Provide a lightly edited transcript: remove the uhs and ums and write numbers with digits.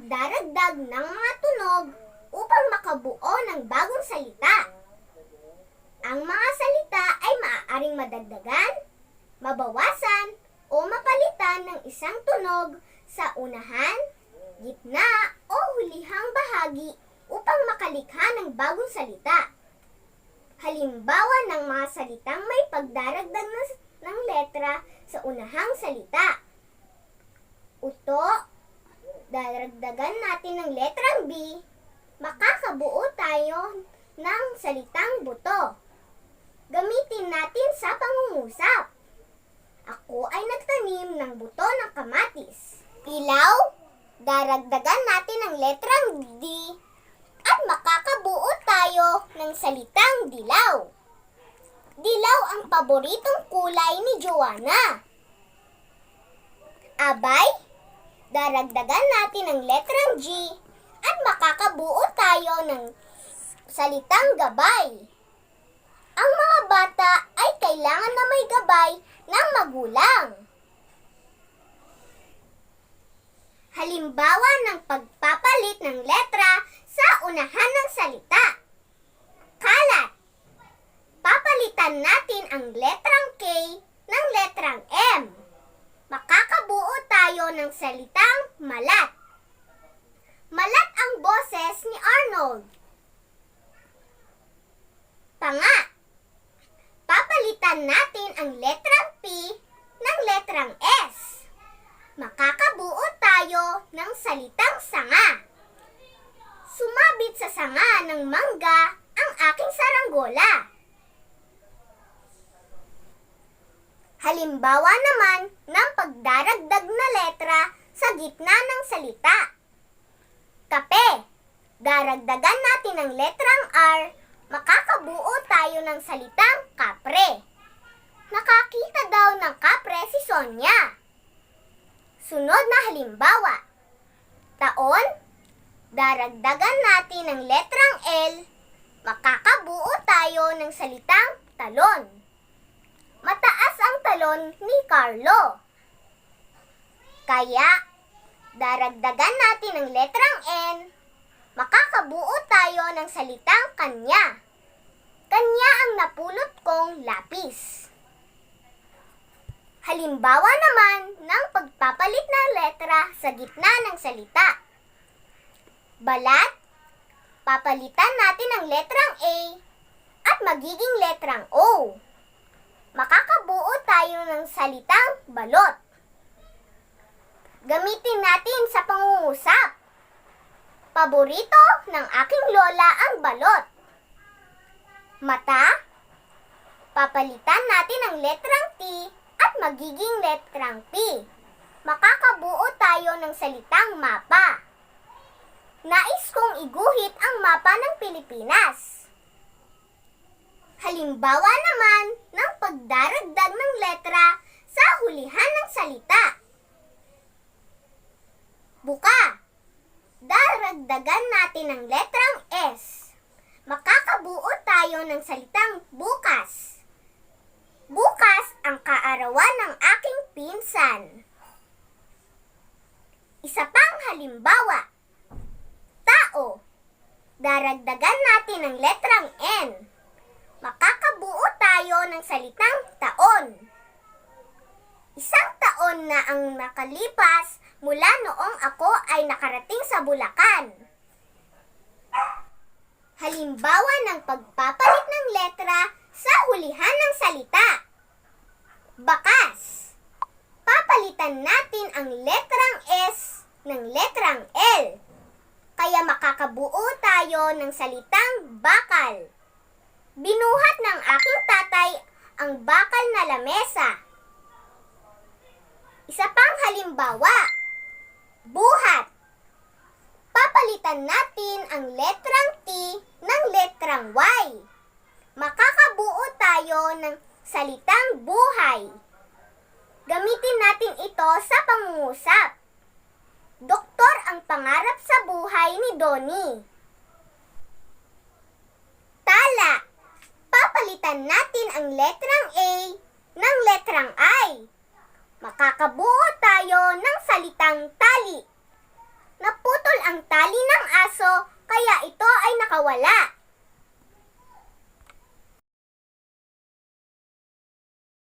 pagdaragdag ng mga tunog upang makabuo ng bagong salita. Ang mga salita ay maaaring madagdagan, mabawasan, o mapalitan ng isang tunog sa unahan, gitna, o hulihang bahagi upang makalikha ng bagong salita. Halimbawa ng mga salitang may pagdaragdag ng letra sa unahang salita. Uto, daragdagan natin ng letrang B, makakabuo tayo ng salitang buto. Gamitin natin sa pangungusap. Ako ay nagtanim ng buto ng kamatis. Ilaw, daragdagan natin ng letrang D at makakabuo tayo ng salitang dilaw. Dilaw ang paboritong kulay ni Joanna. Abay, daragdagan natin ng letrang G at makakabuo tayo ng salitang gabay. Ang mga bata ay kailangan na may gabay ng magulang. Halimbawa ng pagpapalit ng letra sa unahan ng salita. Kalat. Papalitan natin ang letrang K ng letrang M. Makakabuo tayo ng salitang malat. Malat ang boses ni Arnold. Panga. Papalitan natin ang letrang P ng letrang S. Makakabuo tayo ng salitang sanga. Sumabit sa sanga ng mangga ang aking saranggola. Halimbawa naman ng pagdaragdag na letra sa gitna ng salita. Kape. Daragdagan natin ang letrang R, makakabuo tayo ng salitang kapre. Nakakita daw ng kapre si Sonia. Sunod na halimbawa. Taon. Daragdagan natin ang letrang L, makakabuo tayo ng salitang talon. Mataas ang talon ni Carlo. Kaya, daragdagan natin ang letrang N, makakabuo tayo ng salitang kanya. Kanya ang napulot kong lapis. Halimbawa naman ng pagpapalit ng letra sa gitna ng salita. Balat, papalitan natin ang letrang A at magiging letrang O. Makakabuo tayo ng salitang balot. Gamitin natin sa pangungusap. Paborito ng aking lola ang balot. Mata, papalitan natin ang letrang T at magiging letrang P. Makakabuo tayo ng salitang mapa. Nais kong iguhit ang mapa ng Pilipinas. Halimbawa naman ng pagdaragdag ng letra sa hulihan ng salita. Buka. Daragdagan natin ang letrang S. Makakabuo tayo ng salitang bukas. Bukas ang kaarawan ng aking pinsan. Isa pang halimbawa. Tao. Daragdagan natin ang letrang N. Makakabuo tayo ng salitang taon. Isang taon na ang nakalipas mula noong ako ay nakarating sa Bulacan. Halimbawa ng pagpapalit ng letra sa hulihan ng salita. Bakas. Papalitan natin ang letrang S ng letrang L. Kaya makakabuo tayo ng salitang bakal. Binuhat ng aking tatay ang bakal na lamesa. Isa pang halimbawa. Buhat. Papalitan natin ang letrang T ng letrang Y. Makakabuo tayo ng salitang buhay. Gamitin natin ito sa pangungusap. Doktor ang pangarap sa buhay ni Donnie. Tala. Papalitan natin ang letrang A ng letrang I. Makakabuo tayo ng salitang tali. Naputol makawala.